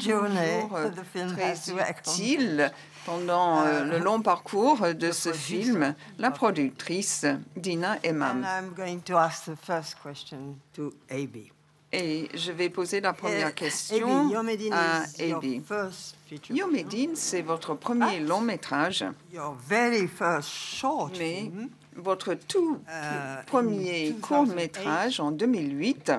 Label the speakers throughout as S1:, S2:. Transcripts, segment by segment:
S1: très utile pendant le long parcours de ce film, la productrice Dina Emam. Et je vais poser la première question à Ebi. Youmedine, c'est votre premier long métrage, mais votre tout premier court métrage en 2008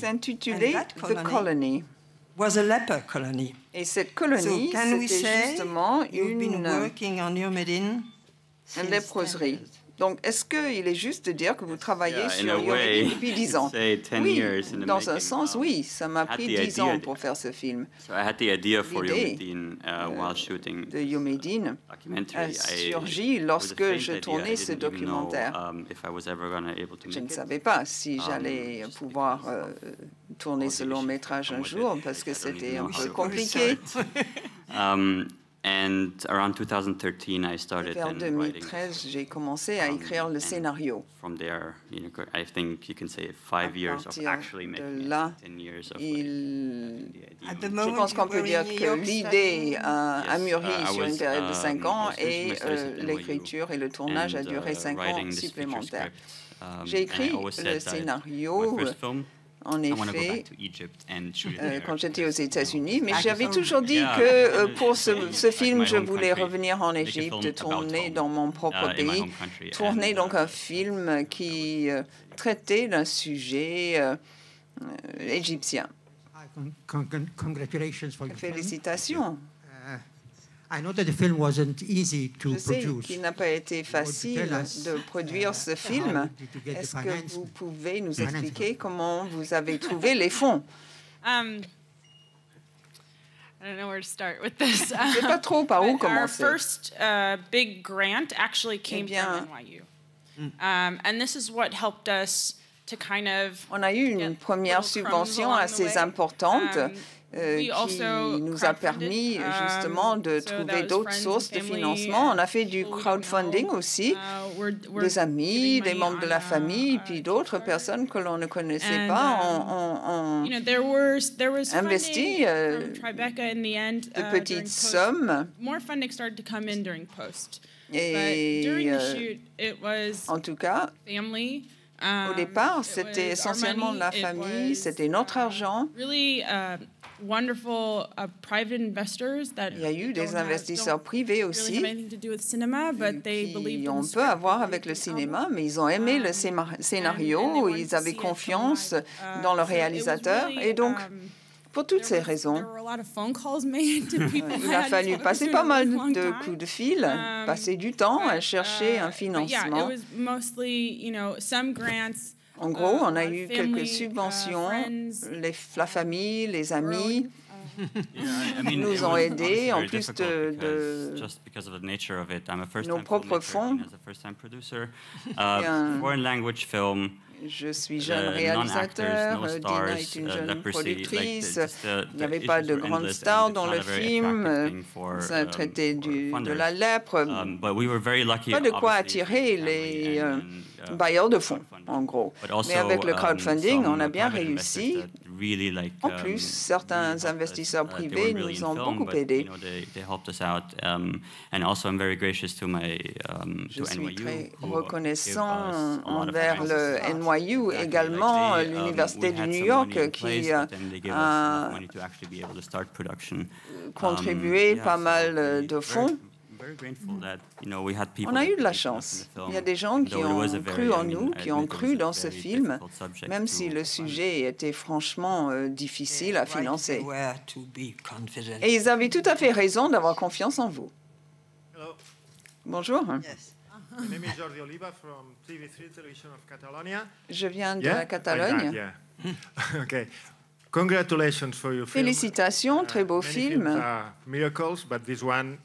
S1: s'intitulait The Colony. Et cette colonie, c'était justement une léproserie. Donc, est-ce qu'il est juste de dire que vous travaillez sur Youmedine depuis 10 ans? Oui, dans un sens, oui. Ça m'a pris 10 ans pour faire ce film. L'idée de Youmedine a surgi lorsque je tournais ce documentaire. Je ne savais pas si j'allais pouvoir tourner ce long métrage un jour parce que c'était un peu compliqué.
S2: Vers
S1: 2013, j'ai commencé à écrire le scénario. À partir de là, je pense qu'on peut dire que l'idée a mûri sur une période de 5 ans et l'écriture et le tournage a duré 5 ans supplémentaires. J'ai écrit le scénario. En effet, quand j'étais aux États-Unis, mais j'avais toujours dit que pour ce film, je voulais revenir en Égypte, tourner dans mon propre pays, tourner donc un film qui traitait d'un sujet égyptien. Félicitations. Je sais qu'il n'a pas été facile de produire ce film. Est-ce que vous pouvez nous expliquer comment vous avez trouvé les fonds?
S3: I don't know where to start with this.
S1: Je ne sais pas trop par où commencer.
S3: Our first big grant actually came from NYU. And this is what helped us to kind of
S1: on a eu une première subvention assez importante qui nous a permis justement de trouver d'autres sources de financement. On a fait du crowdfunding aussi, des amis, des membres de la famille, puis d'autres personnes que l'on ne connaissait pas ont investi de petites sommes. Et en tout cas, au départ, c'était essentiellement la famille, c'était notre argent. Il y a eu des investisseurs privés aussi qui ont peu à voir avec le cinéma, mais ils ont aimé le scénario, ils avaient confiance dans le réalisateur et donc pour toutes ces raisons, il a fallu passer pas mal de coups de fil, passer du temps à chercher un financement. En gros, on a eu quelques subventions, la famille, les amis nous ont aidés, en plus de nos propres fonds. Je suis jeune réalisateur, Dina est une jeune productrice, il n'y avait pas de grande star dans le film, ça traitait de la lèpre, pas de quoi attirer les bailleurs de fonds, en gros. Mais avec le crowdfunding, on a bien réussi. En plus, certains investisseurs privés nous ont beaucoup aidés. Je suis très reconnaissant envers le NYU, également l'Université de New York, qui a contribué pas mal de fonds. On a eu de la chance. Il y a des gens qui ont cru en nous, qui ont cru dans ce film, même si le sujet était franchement difficile à financer. Et ils avaient tout à fait raison d'avoir confiance en vous. Bonjour. Je viens de la Catalogne. Félicitations, très beau film.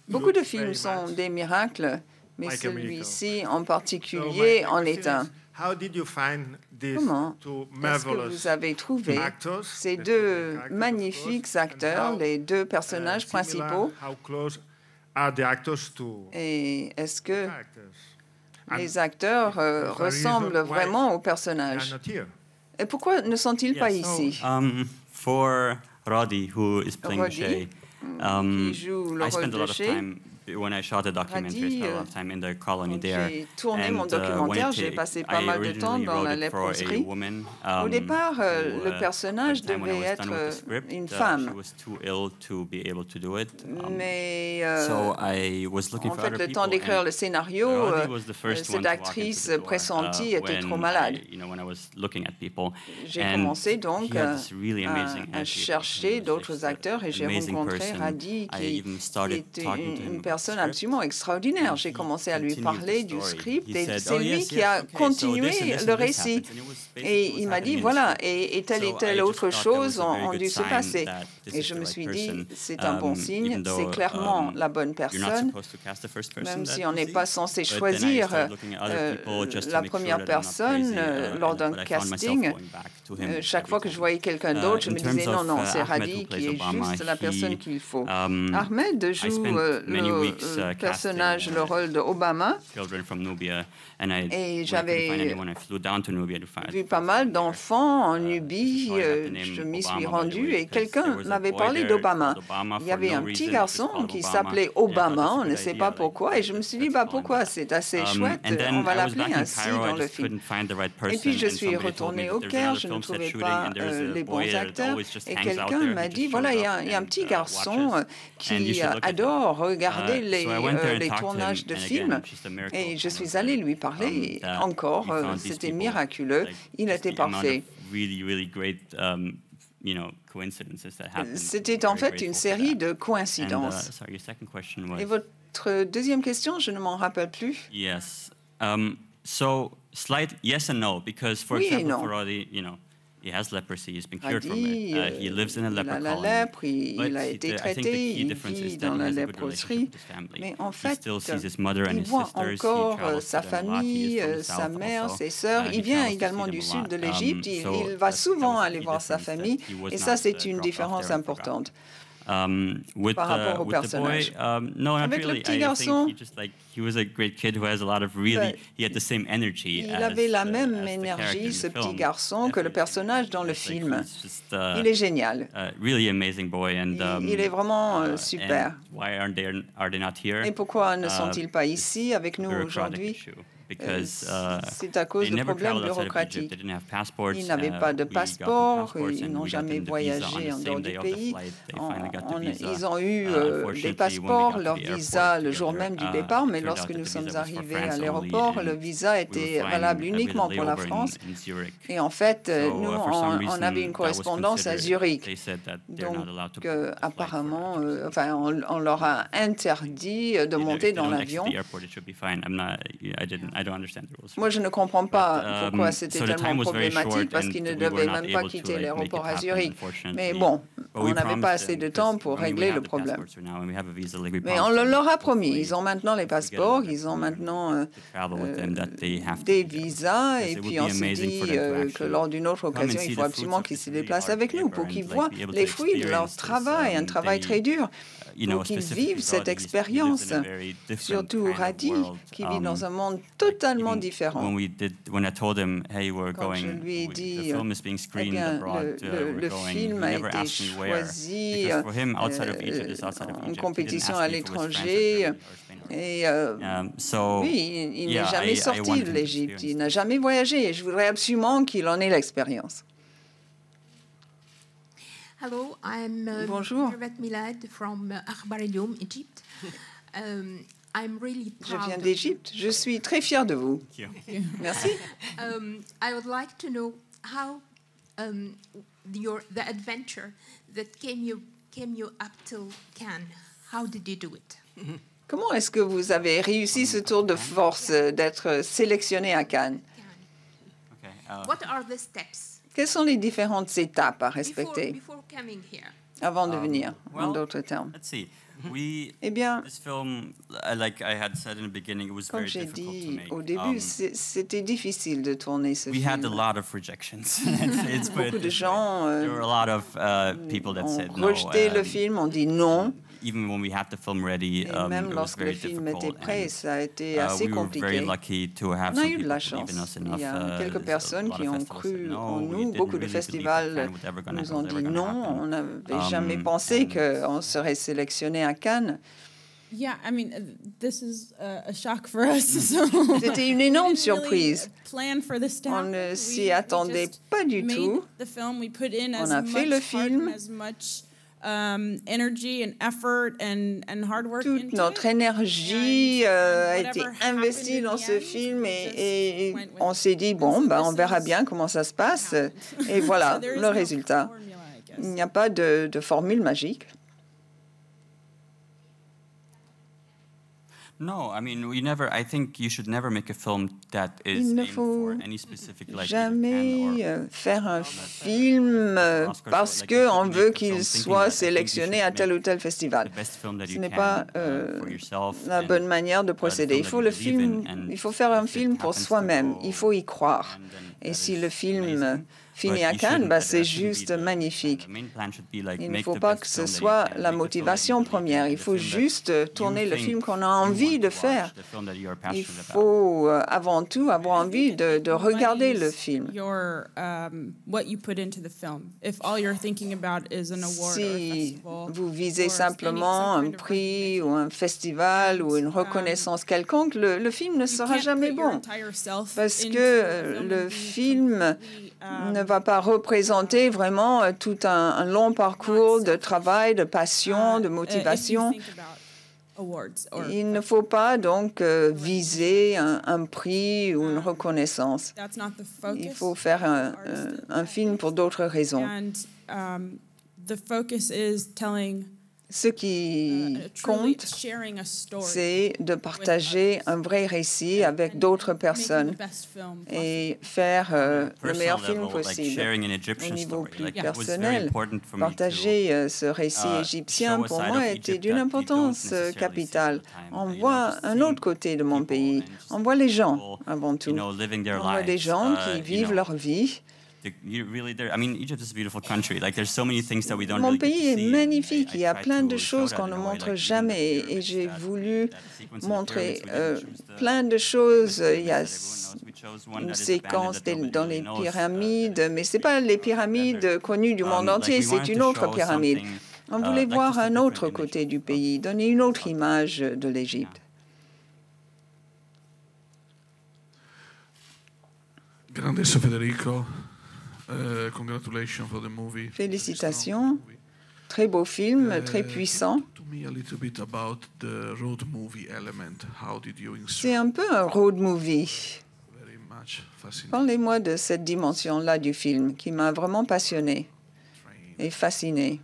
S1: Beaucoup de films sont des miracles, mais celui-ci en particulier en est un. Comment est-ce que vous avez trouvé ces deux magnifiques acteurs, les deux personnages principaux? Et est-ce que les acteurs ressemblent vraiment aux personnages? Et pourquoi ne sont-ils pas ici?
S2: For Roddy, who is playing Shay,
S1: qui joue le
S2: I
S1: rôle
S2: spent a
S1: de
S2: lot of
S1: Shay.
S2: time when I shot the documentary. I spent a lot of time in the colony there.
S1: J'ai tourné mon documentaire, j'ai passé pas mal de temps dans la léproserie. Au départ, le personnage devait être une femme. Mais en fait, le temps d'écrire le scénario, cette actrice pressentie était trop malade. J'ai commencé donc à chercher d'autres acteurs et j'ai rencontré Radhi qui était une personne absolument extraordinaire. J'ai commencé à lui parler du script et c'est lui qui a continué le récit. Et il m'a dit, voilà, et telle autre chose ont dû se passer. Et je me suis dit, c'est un bon signe, c'est clairement la bonne personne, même si on n'est pas censé choisir la première personne lors d'un casting. Chaque fois que je voyais quelqu'un d'autre, je me disais, non, c'est Radhi qui est juste la personne qu'il faut. Ahmed joue le personnage, le rôle d'Obama. Et j'avais vu pas mal d'enfants en Nubie. Je m'y suis rendue et quelqu'un m'avait parlé d'Obama. Il y avait un petit garçon qui s'appelait Obama, on ne sait pas pourquoi. Et je me suis dit, pourquoi? C'est assez chouette, on va l'appeler ainsi dans le film. Et puis je suis retournée au Caire, je ne trouvais pas les bons acteurs. Et quelqu'un m'a dit, voilà, il y a un petit garçon qui adore regarder les tournages de films. Et je suis allée lui parler. Encore, c'était miraculeux. Il était parfait. C'était en fait une série de coïncidences. Et votre deuxième question, je ne m'en rappelle plus.
S2: So slight yes and no, because for example, for Roddy, he has leprosy. He's been cured from it. He lives in a leper colony.
S1: Il a la lèpre, il a été traité, il vit dans la léproserie. Mais en fait, il voit encore sa famille, sa mère, ses sœurs. Il vient également du sud de l'Égypte. Il va souvent aller voir sa famille. Et ça, c'est une différence importante. Par rapport au personnage. Avec le petit garçon, il avait la même énergie, ce petit garçon, que le personnage dans le film. Il est génial. Il est vraiment super. Et pourquoi ne sont-ils pas ici avec nous aujourd'hui? C'est à cause de problèmes bureaucratiques. Ils n'avaient pas de passeport, ils n'ont jamais voyagé en dehors du pays. Ils ont eu des passeports, leur visa le jour même du départ, mais lorsque nous sommes arrivés à l'aéroport, le visa était valable uniquement pour la France. Et en fait, nous, on avait une correspondance à Zurich. Donc, apparemment, on leur a interdit de monter dans l'avion. Moi, je ne comprends pas pourquoi c'était tellement problématique, parce qu'ils ne devaient même pas quitter l'aéroport à Zurich. Mais bon, on n'avait pas assez de temps pour régler le problème. Mais on leur a promis. Ils ont maintenant les passeports, ils ont maintenant des visas, et puis on s'est dit que lors d'une autre occasion, il faut absolument qu'ils se déplacent avec nous pour qu'ils voient les fruits de leur travail, un travail très dur. Pour qu'ils vivent cette expérience, surtout Radhi, qui vit dans un monde totalement différent. Quand je lui ai dit, eh bien, le film a été choisi en compétition à l'étranger, et oui, il n'est jamais sorti de l'Égypte, il n'a jamais voyagé, et je voudrais absolument qu'il en ait l'expérience.
S4: Hello, I'm Mervet Milad from Akhbar al-Yom, Egypt. I'm really proud.
S1: Je viens d'Égypte. Je suis très fière de vous. Merci.
S4: I would like to know how the adventure that came you up till Cannes. How did you do it?
S1: Comment est-ce que vous avez réussi ce tour de force d'être sélectionné à Cannes?
S4: What are the steps?
S1: Quelles sont les différentes étapes à respecter avant de venir, en d'autres termes? Eh bien, comme j'ai dit au début, c'était difficile de tourner ce film. Beaucoup de gens ont rejeté le film, ont dit non.
S2: even when we had the film ready,
S1: et même
S2: it was
S1: lorsque le
S2: very
S1: film
S2: difficult.
S1: était prêt, ça a été
S2: And,
S1: assez
S2: we were very
S1: compliqué.
S2: lucky to have
S1: On a
S2: some
S1: eu de
S2: people
S1: la
S2: believe in
S1: chance.
S2: us enough.
S1: Il y a quelques personnes
S2: a lot
S1: qui
S2: of
S1: ont
S2: festivals
S1: cru
S2: said,
S1: en
S2: no, we
S1: nous.
S2: didn't
S1: Beaucoup de
S2: really believe that
S1: festivals
S2: Cannes was ever gonna
S1: nous ont dit
S2: happen.
S1: non, on n'avait jamais pensé qu'on serait sélectionné à Cannes.
S3: Yeah, I mean, this is a shock for us. So
S1: C'était une énorme surprise.
S3: On
S1: ne s'y attendait pas du tout. On a fait le film. Toute notre énergie a été investie dans ce film et on s'est dit, bon, ben, on verra bien comment ça se passe. Et voilà le résultat. Il n'y a pas de formule magique.
S2: No, I mean, I think you should never make a film that is aimed for any specific, like,
S1: jamais faire un film parce qu'on veut qu'il soit sélectionné à tel ou tel festival. Ce n'est pas la bonne manière de procéder. Il faut faire un film pour soi-même. Il faut y croire. Et si le film finit à Cannes, bah, c'est juste magnifique. Il ne faut pas que ce soit la motivation première. Il faut juste tourner le film qu'on a envie de faire. Il faut avant tout avoir envie de regarder le film. Si vous visez simplement un prix ou un festival ou une reconnaissance quelconque, le film ne sera jamais bon. Parce que le film ne va pas représenter vraiment tout un long parcours de travail, de passion, de motivation. Il ne faut pas donc viser un prix ou une reconnaissance. Il faut faire un film pour d'autres raisons. Ce qui compte, c'est de partager un vrai récit avec d'autres personnes et faire le meilleur film possible. Au niveau plus personnel, partager ce récit égyptien, pour moi, était d'une importance capitale. On voit un autre côté de mon pays. On voit les gens, avant tout. On voit des gens qui vivent leur vie. Mon pays est magnifique. Il y a plein de choses qu'on ne montre jamais. Et j'ai voulu montrer plein de choses. Il y a une séquence dans les pyramides, mais ce n'est pas les pyramides connues du monde entier, c'est une autre pyramide. On voulait voir un autre côté du pays, donner une autre image de l'Égypte.
S5: Grandissimo Federico.
S1: Félicitations. Très beau film, très puissant. C'est un peu un road movie. Parlez-moi de cette dimension-là du film qui m'a vraiment passionné et fasciné.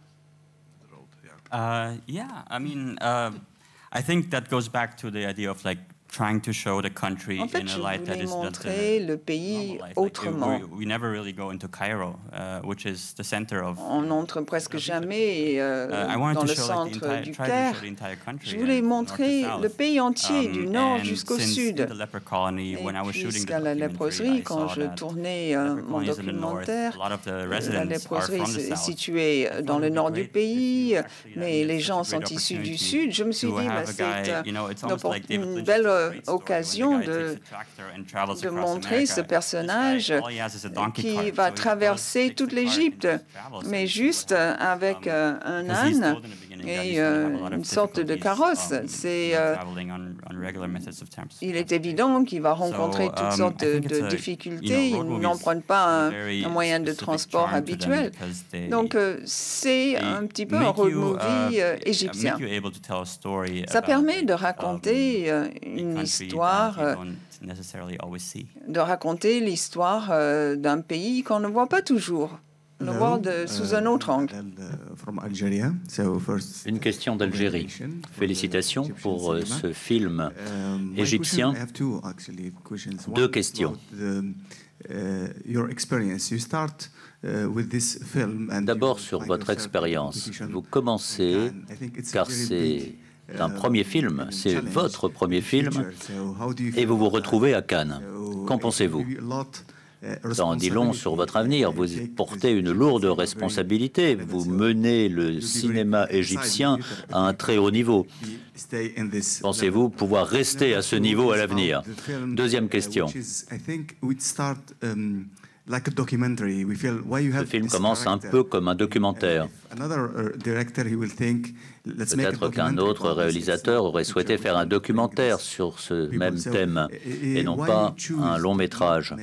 S2: Yeah, I mean, I think that goes back to the idea of like trying to show the country
S1: en fait,
S2: in a light that is
S1: montrer le pays autrement.
S2: Like, we never really go into Cairo, which is the center of.
S1: On n'entre presque jamais dans le centre du Caire. Je voulais montrer le pays entier, du nord jusqu'au sud. Et puisqu'à la léproserie, quand je tournais mon documentaire, la léproserie est située dans le nord du pays, mais les gens sont issus du sud. Je me suis dit, c'est une belle occasion de montrer ce personnage qui va traverser toute l'Égypte, mais juste avec un âne et une sorte de carrosse. Il est évident qu'il va rencontrer toutes sortes de difficultés. Ils n'empruntent pas un moyen de transport habituel. Donc, c'est un petit peu un road movie égyptien. Ça permet de raconter une histoire, de raconter l'histoire d'un pays qu'on ne voit pas toujours, le voir sous un autre angle.
S6: Une question d'Algérie. Félicitations pour ce film égyptien. Deux questions. D'abord sur votre expérience. Vous commencez, car c'est un premier film, c'est votre premier film, et vous vous retrouvez à Cannes. Qu'en pensez-vous? Ça en dit long sur votre avenir. Vous portez une lourde responsabilité. Vous menez le cinéma égyptien à un très haut niveau. Pensez-vous pouvoir rester à ce niveau à l'avenir? Deuxième question. Ce film commence un peu comme un documentaire. Peut-être qu'un autre réalisateur aurait souhaité faire un documentaire sur ce même thème et non pas un long métrage.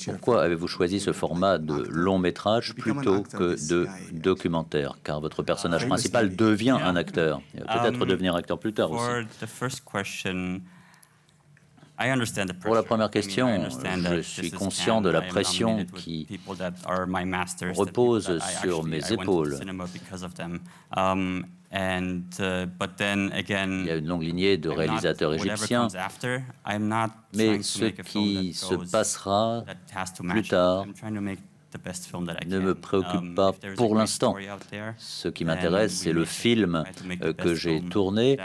S6: Pourquoi avez-vous choisi ce format de long métrage plutôt que de documentaire? Car votre personnage principal devient un acteur. Peut-être devenir acteur plus tard aussi. Pour la première question, je suis conscient de la pression qui repose sur mes épaules. Il y a une longue lignée de réalisateurs égyptiens, mais ce qui se passera plus tard ne me préoccupe pas pour l'instant. Ce qui m'intéresse, c'est le film que j'ai tourné.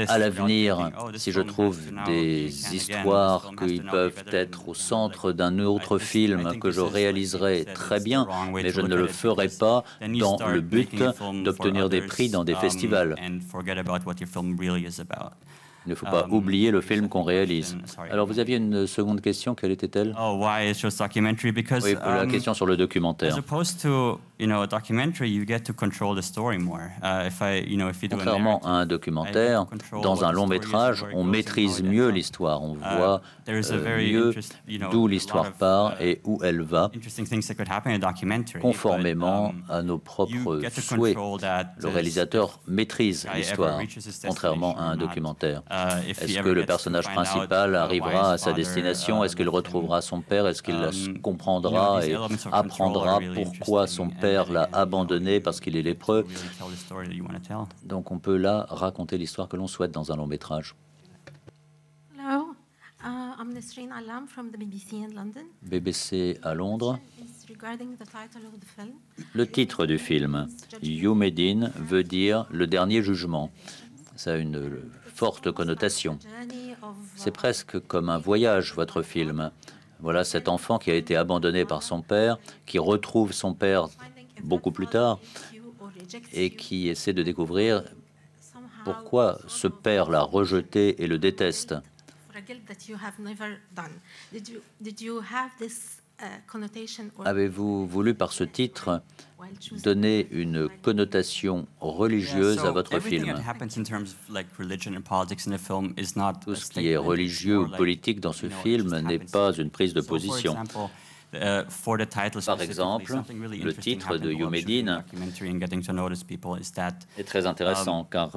S6: À l'avenir, si je trouve des histoires qui peuvent être au centre d'un autre film que je réaliserai très bien, mais je ne le ferai pas dans le but d'obtenir des prix dans des festivals. Il ne faut pas oublier le film qu'on réalise. Alors, vous aviez une seconde question, quelle était-elle? Oui, pour la question sur le documentaire. Contrairement à un documentaire, dans un long métrage, on maîtrise mieux l'histoire, on voit mieux d'où l'histoire part et où elle va, conformément à nos propres souhaits. Le réalisateur maîtrise l'histoire, contrairement à un documentaire. Est-ce que le personnage principal arrivera à sa destination? Est-ce qu'il retrouvera son père? Est-ce qu'il comprendra et apprendra pourquoi son père l'a abandonné parce qu'il est lépreux? Donc on peut là raconter l'histoire que l'on souhaite dans un long métrage.
S4: Hello, I'm Nesrine Alam from the BBC in London.
S6: BBC à Londres. Le titre du film, Youmedine, veut dire le dernier jugement. Ça a une forte connotation. C'est presque comme un voyage, votre film. Voilà cet enfant qui a été abandonné par son père, qui retrouve son père beaucoup plus tard et qui essaie de découvrir pourquoi ce père l'a rejeté et le déteste. Avez-vous voulu, par ce titre, donner une connotation religieuse à votre film? Tout ce qui est religieux ou politique dans ce film n'est pas une prise de position. Par exemple, le titre de Youmedine est très intéressant car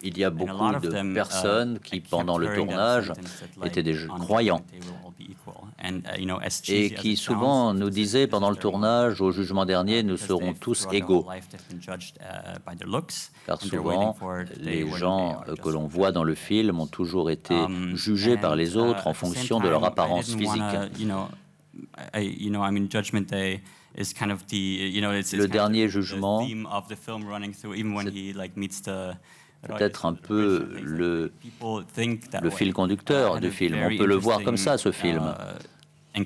S6: il y a beaucoup de personnes qui, pendant le tournage, étaient des croyants et qui souvent nous disaient pendant le tournage, au jugement dernier, nous serons tous égaux. Car souvent, les gens que l'on voit dans le film ont toujours été jugés par les autres en fonction de leur apparence physique. Le dernier jugement, peut-être un peu le fil conducteur du film. On peut le voir comme ça, ce film. J'ai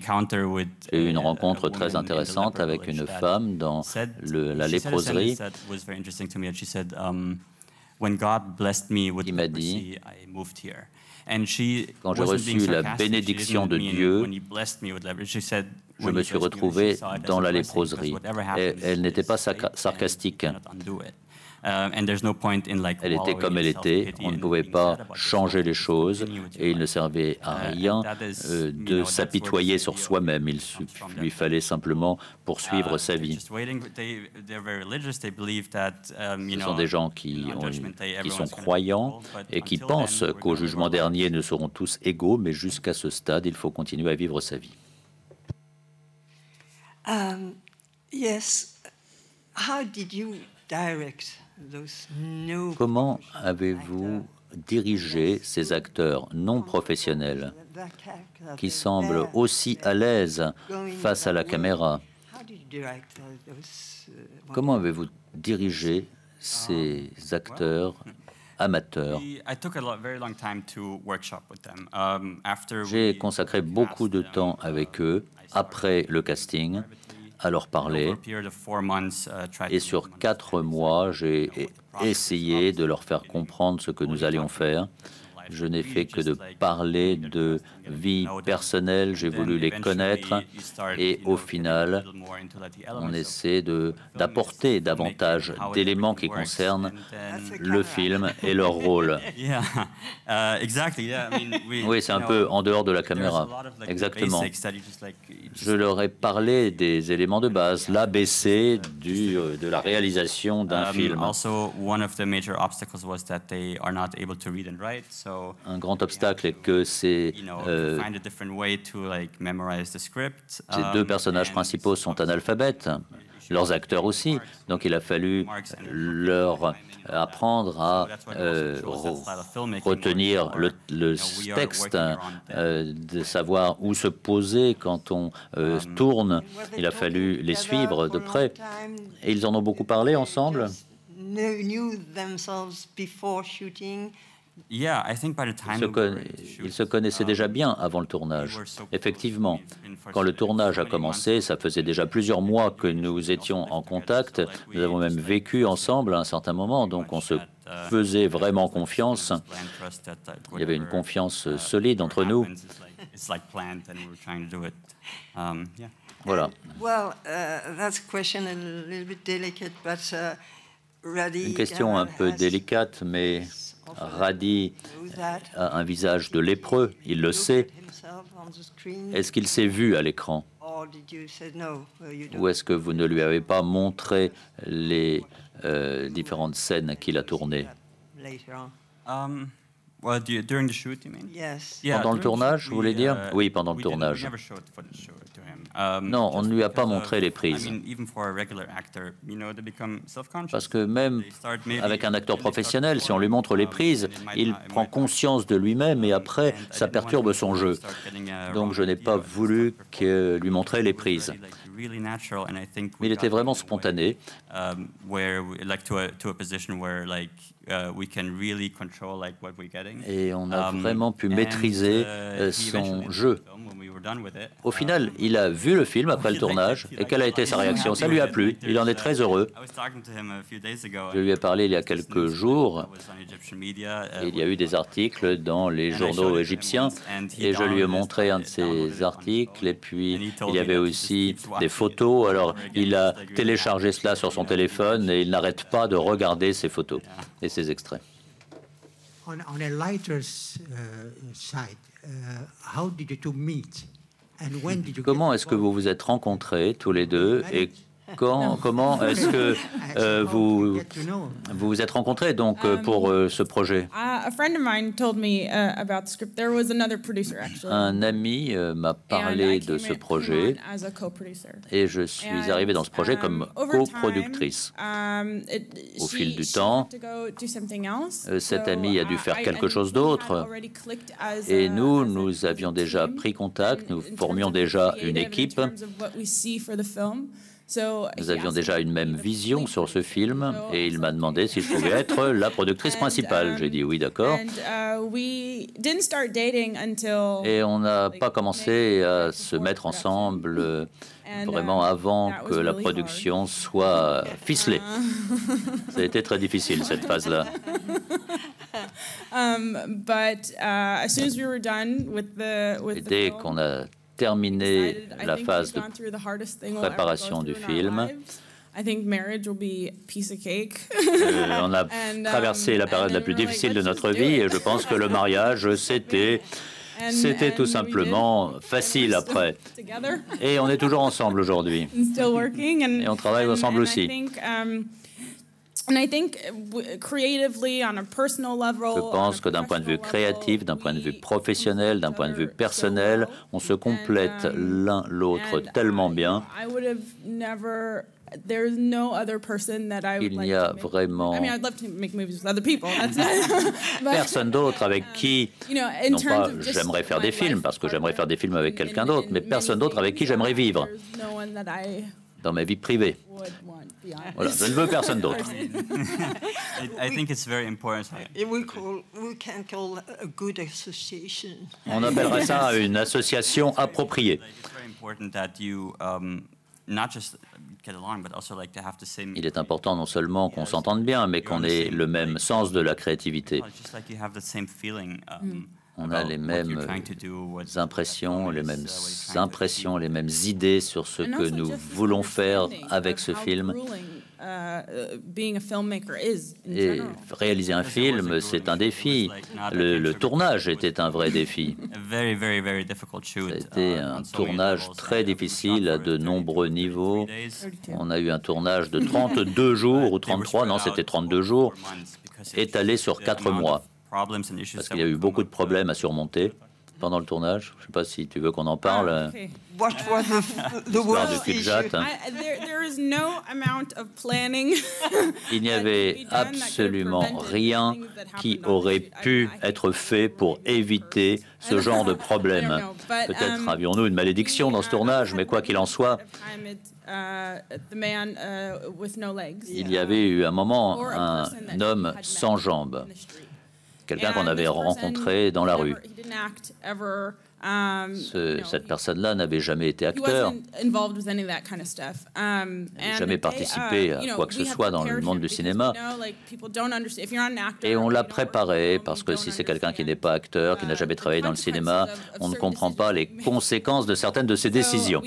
S6: eu une rencontre très intéressante avec une femme dans la léproserie qui m'a dit, quand j'ai reçu la bénédiction de Dieu, je me suis retrouvé dans la léproserie. Et elle n'était pas sarcastique. Elle était comme elle était, on ne pouvait pas changer les choses et il ne servait à rien de s'apitoyer sur soi-même, il lui fallait simplement poursuivre sa vie. Ce sont des gens qui sont croyants et qui pensent qu'au jugement dernier, nous serons tous égaux, mais jusqu'à ce stade, il faut continuer à vivre sa vie.
S7: Yes. How did you direct?
S6: Comment avez-vous dirigé ces acteurs non professionnels qui semblent aussi à l'aise face à la caméra? Comment avez-vous dirigé ces acteurs amateurs. J'ai consacré beaucoup de temps avec eux après le casting, à leur parler. Et sur 4 mois, j'ai essayé de leur faire comprendre ce que nous allions faire. Je n'ai fait que de parler de vie personnelle, j'ai voulu les connaître et au final, on essaie d'apporter davantage d'éléments qui concernent le film et leur rôle. Oui, c'est un peu en dehors de la caméra, exactement. Je leur ai parlé des éléments de base, l'ABC de la réalisation d'un film. Un grand obstacle est que ces 2 personnages principaux sont analphabètes, leurs acteurs aussi, donc il a fallu leur apprendre à retenir le texte, de savoir où se poser quand on tourne. Il a fallu les suivre de près. Et ils en ont beaucoup parlé ensemble. Ils se connaissaient déjà bien avant le tournage. Effectivement, quand le tournage a commencé, ça faisait déjà plusieurs mois que nous étions en contact. Nous avons même vécu ensemble à un certain moment, donc on se faisait vraiment confiance. Il y avait une confiance solide entre nous. Voilà. Une question un peu délicate, mais Radi a un visage de lépreux, il le sait. Est-ce qu'il s'est vu à l'écran? Ou est-ce que vous ne lui avez pas montré les différentes scènes qu'il a tournées? Pendant le tournage, vous voulez dire? Oui, pendant le tournage. Non, on ne lui a pas montré les prises. Parce que même avec un acteur professionnel, si on lui montre les prises, il prend conscience de lui-même et après, ça perturbe son jeu. Donc je n'ai pas voulu lui montrer les prises. Mais il était vraiment spontané. Et on a vraiment pu maîtriser son jeu. Au final, il a vu le film après le tournage. Et quelle a été sa réaction? Ça lui a plu. Il en est très heureux. Je lui ai parlé il y a quelques jours. Et il y a eu des articles dans les journaux égyptiens. Et je lui ai montré un de ces articles. Et puis, il y avait aussi des photos. Alors, il a téléchargé cela sur son téléphone et il n'arrête pas de regarder ces photos et ces extraits.
S8: On a lighter side, how did you two meet? And when did you
S6: Comment est-ce que vous vous êtes rencontrés tous les deux et comment est-ce que vous vous êtes rencontrés donc pour ce projet? Un ami m'a parlé de ce projet et je suis arrivée dans ce projet comme coproductrice. Au fil du temps, cet ami a dû faire quelque chose d'autre et nous avions déjà pris contact, nous formions déjà une équipe. Nous avions déjà une même vision sur ce film et il m'a demandé si je pouvais être la productrice principale. J'ai dit oui, d'accord. Et on n'a pas commencé à se mettre ensemble vraiment avant que la production soit ficelée. Ça a été très difficile, cette phase-là. Et dès qu'on a terminé la phase de préparation du film, on a traversé la période la plus difficile de notre vie et je pense que le mariage, c'était tout simplement facile après. Et on est toujours ensemble aujourd'hui. Et on travaille ensemble aussi. Je pense que d'un point de vue créatif, d'un point de vue professionnel, d'un point de vue personnel, on se complète l'un l'autre tellement bien. Il n'y a vraiment personne d'autre avec qui, non pas j'aimerais faire des films, parce que j'aimerais faire des films avec quelqu'un d'autre, mais personne d'autre avec qui j'aimerais vivre. dans ma vie privée. Voilà, je ne veux personne d'autre. On appellerait ça une association appropriée. Il est important non seulement qu'on s'entende bien, mais qu'on ait le même sens de la créativité. On a les mêmes impressions, les mêmes idées sur ce que nous voulons faire avec ce film. Et réaliser un film, c'est un défi. Le tournage était un vrai défi. C'était un tournage très difficile à de nombreux niveaux. On a eu un tournage de 32 jours, ou 33, non, c'était 32 jours, étalé sur 4 mois. Parce qu'il y a eu beaucoup de problèmes à surmonter pendant le tournage. Je ne sais pas si tu veux qu'on en parle. L'histoire du cul-de-jatte. Il n'y avait absolument rien qui aurait pu être fait pour éviter ce genre de problème. Peut-être avions-nous une malédiction dans ce tournage, mais quoi qu'il en soit, il y avait eu un moment un homme sans jambes. Quelqu'un qu'on avait rencontré dans la rue. Cette personne-là n'avait jamais été acteur, jamais participé à quoi que ce soit dans le monde du cinéma. Et on l'a préparé parce que si c'est quelqu'un qui n'est pas acteur, qui n'a jamais travaillé dans le cinéma, on ne comprend pas les conséquences de certaines de ses décisions.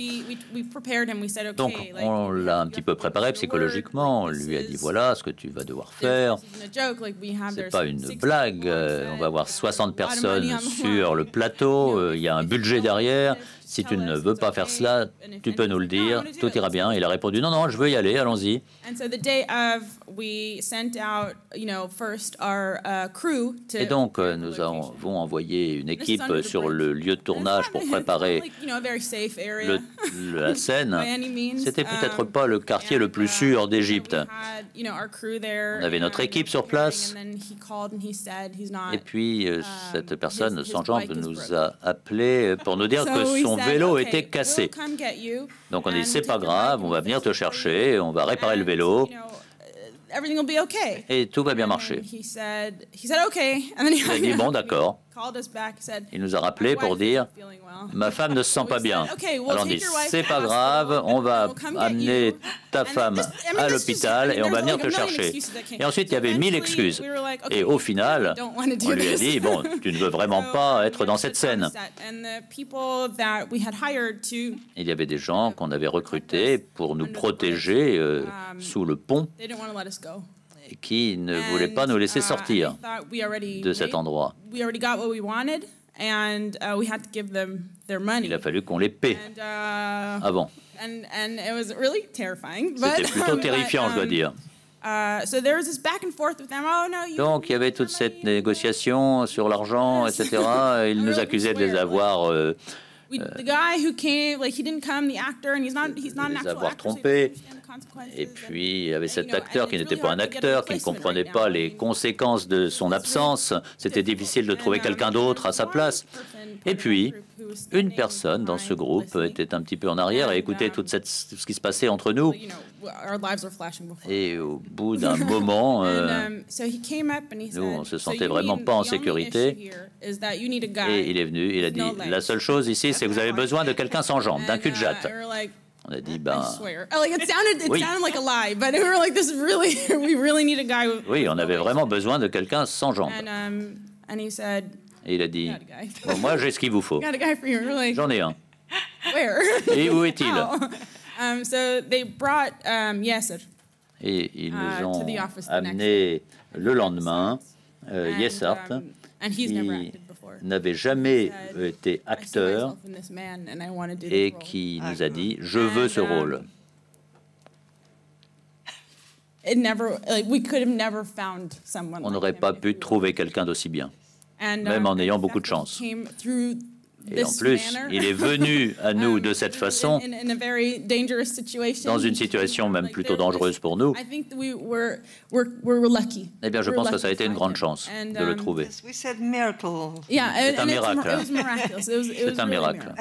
S6: Donc on l'a un petit peu préparé psychologiquement, on lui a dit voilà ce que tu vas devoir faire. C'est pas une blague, on va avoir 60 personnes sur le plateau, il y a un budget derrière. Si tu ne veux pas faire cela, tu peux nous le dire, tout ira bien. Il a répondu non, non, je veux y aller, allons-y. Et donc, nous avons envoyé une équipe sur le lieu de tournage pour préparer la scène. C'était peut-être pas le quartier le plus sûr d'Égypte. On avait notre équipe sur place. Et puis, cette personne sans jambes nous a appelés pour nous dire que son vélo était cassé. Donc on dit c'est pas grave, on va venir te chercher, on va réparer le vélo et tout va bien marcher. Il a dit bon d'accord. Il nous a rappelé pour dire ma femme ne se sent pas bien. Alors on dit c'est pas grave, on va amener ta femme à l'hôpital et on va venir te chercher. Et ensuite il y avait 1000 excuses. Et au final, on lui a dit bon, tu ne veux vraiment pas être dans cette scène. Il y avait des gens qu'on avait recrutés pour nous protéger sous le pont et qui ne voulaient pas nous laisser sortir de cet endroit. Il a fallu qu'on les paie avant. C'était plutôt terrifiant, je dois dire. Donc, il y avait toute cette négociation sur l'argent, etc. Ils nous accusaient de les avoir... de les avoir trompés. Et puis, il y avait cet acteur qui n'était pas un acteur, qui ne comprenait pas les conséquences de son absence. C'était difficile de trouver quelqu'un d'autre à sa place. Et puis, une personne dans ce groupe était un petit peu en arrière et écoutait tout ce qui se passait entre nous. Et au bout d'un moment, nous, on ne se sentait vraiment pas en sécurité. Et il est venu, il a dit, la seule chose ici, c'est que vous avez besoin de quelqu'un sans jambes, d'un cul-de-jatte. On a dit, ben... Oui, on avait vraiment besoin de quelqu'un sans jambes. Et il a dit, bon, moi j'ai ce qu'il vous faut. J'en ai un. Et où est-il? Et ils nous ont amenés le lendemain, Yessart, qui n'avait jamais été acteur et qui nous a dit « Je veux ce rôle ». On n'aurait pas pu trouver quelqu'un d'aussi bien, même en ayant beaucoup de chance. Et en plus, il est venu à nous de cette façon, dans une situation même plutôt dangereuse pour nous. Eh bien, je pense que ça a été une grande chance de le trouver. C'est un miracle. C'est un miracle.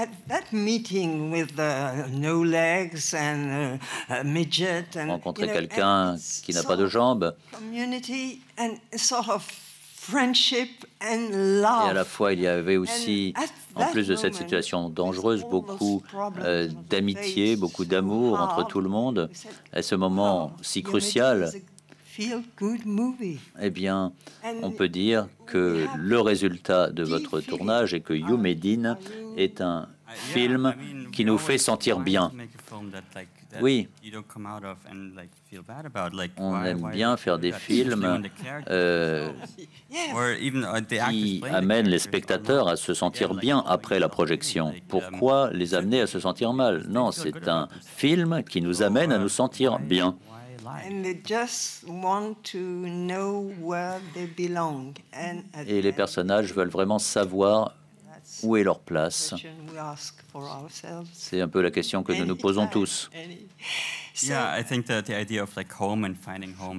S6: Rencontrer quelqu'un qui n'a pas de jambes, et à la fois, il y avait aussi, en plus de cette situation dangereuse, beaucoup d'amitié, beaucoup d'amour entre tout le monde. À ce moment si crucial, eh bien, on peut dire que le résultat de votre tournage est que You Medin est un film qui nous fait sentir bien. Oui, on aime bien faire des films qui amènent les spectateurs à se sentir bien après la projection. Pourquoi les amener à se sentir mal? Non, c'est un film qui nous amène à nous sentir bien. Et les personnages veulent vraiment savoir où est leur place. C'est un peu la question que nous nous posons tous. Je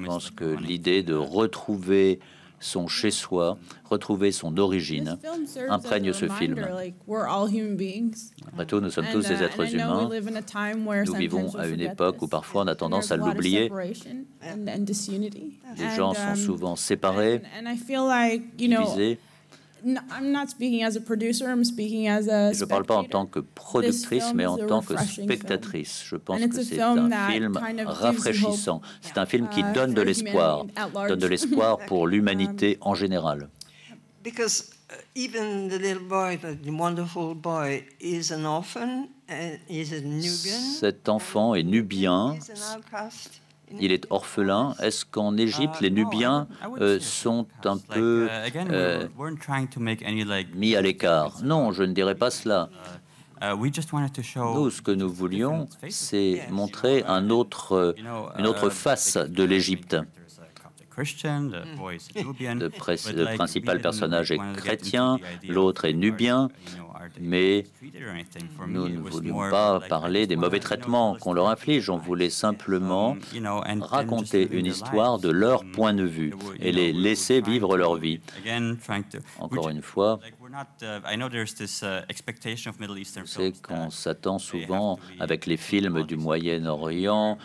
S6: pense que l'idée de retrouver son chez-soi, retrouver son origine, imprègne ce film. Après tout, nous sommes tous des êtres humains. Nous vivons à une époque où parfois on a tendance à l'oublier. Les gens sont souvent séparés, divisés. Je ne parle pas en tant que productrice, mais en tant que spectatrice. Je pense que c'est un film rafraîchissant. C'est un film qui donne de l'espoir pour l'humanité en général. Cet enfant est nubien. Il est orphelin. Est-ce qu'en Égypte, les Nubiens sont un peu mis à l'écart? Non, je ne dirais pas cela. Nous, ce que nous voulions, c'est montrer une autre face de l'Égypte. Le principal personnage est chrétien, l'autre est nubien, mais nous ne voulions pas parler des mauvais traitements qu'on leur inflige. On voulait simplement raconter une histoire de leur point de vue et les laisser vivre leur vie. Encore une fois, c'est qu'on s'attend souvent avec les films du Moyen-Orient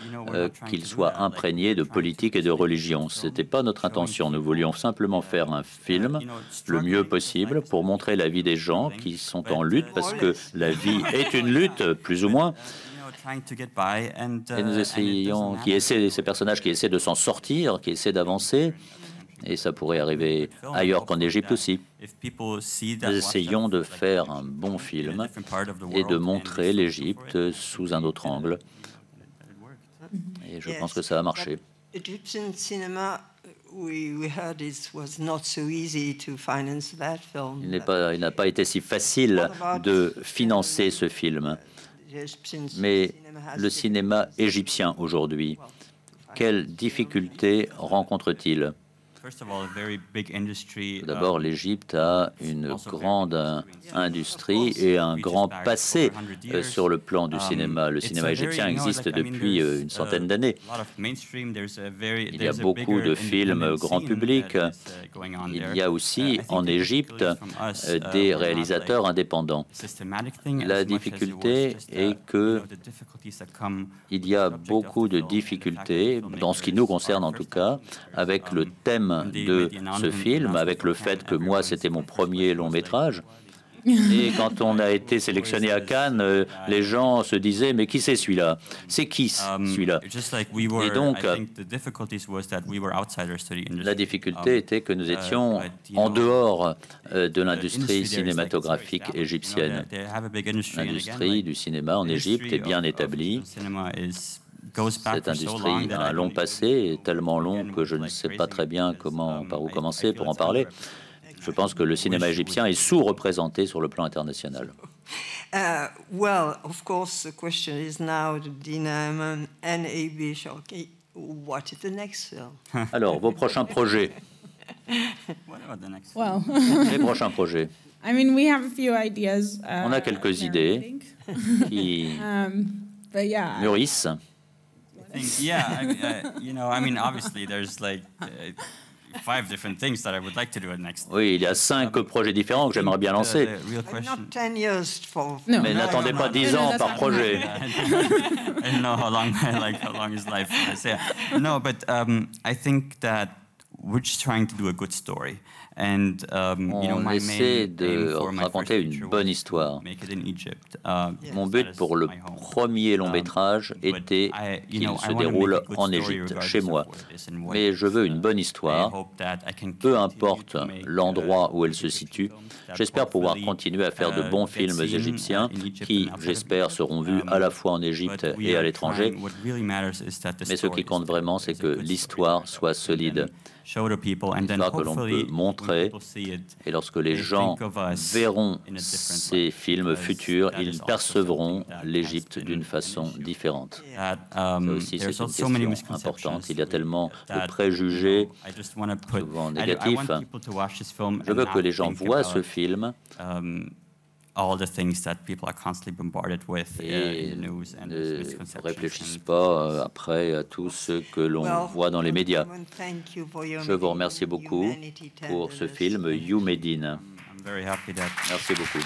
S6: qu'ils soient imprégnés de politique et de religion. Ce n'était pas notre intention. Nous voulions simplement faire un film le mieux possible pour montrer la vie des gens qui sont en lutte, parce que la vie est une lutte, plus ou moins. Et nous essayons, ces personnages qui essaient de s'en sortir, qui essaient d'avancer. Et ça pourrait arriver ailleurs qu'en Égypte aussi. Nous essayons de faire un bon film et de montrer l'Égypte sous un autre angle. Et je pense que ça a marché. Il n'a pas été si facile de financer ce film. Mais le cinéma égyptien aujourd'hui, quelles difficultés rencontre-t-il ? D'abord, l'Égypte a une grande industrie et un grand passé sur le plan du cinéma. Le cinéma égyptien existe depuis une centaine d'années. Il y a beaucoup de films grand public. Il y a aussi en Égypte des réalisateurs indépendants. La difficulté est que il y a beaucoup de difficultés, dans ce qui nous concerne en tout cas, avec le thème de ce film, avec le fait que moi, c'était mon premier long métrage. Et quand on a été sélectionné à Cannes, les gens se disaient « Mais qui c'est celui-là? C'est qui celui-là ?» Et donc, la difficulté était que nous étions en dehors de l'industrie cinématographique égyptienne. L'industrie du cinéma en Égypte est bien établie. Cette industrie a un long passé, tellement long que je ne sais pas très bien par où commencer pour en parler. Je pense que le cinéma égyptien est sous-représenté sur le plan international.
S7: Well, of course, the question is now to Dina and A.B. Sharkey, what is the next film?
S6: Alors, vos prochains projets. Les prochains projets. On a quelques idées qui mûrissent.
S2: Obviously, there's like 5 different things that I would like to do next.
S6: Oui, il y a 5 projets différents que j'aimerais bien lancer. Mais n'attendez pas 10 ans par projet.
S2: I don't know how long is life. No, but I think that we're just trying to do a good story.
S6: On essaie de raconter une bonne histoire. Mon but pour le premier long métrage était qu'il se déroule en Égypte, chez moi. Mais je veux une bonne histoire, peu importe l'endroit où elle se situe. J'espère pouvoir continuer à faire de bons films égyptiens qui, j'espère, seront vus à la fois en Égypte et à l'étranger. Mais ce qui compte vraiment, c'est que l'histoire soit solide. L'histoire que l'on peut montrer, et lorsque les gens verront ces films futurs, ils percevront l'Égypte d'une façon différente. Ça aussi, c'est une question importante. Il y a tellement de préjugés, souvent négatifs. Je veux que les gens voient ce film et ne réfléchissent pas après à tout ce que l'on voit dans les médias. Je vous remercie beaucoup pour ce film You Medine. Merci beaucoup.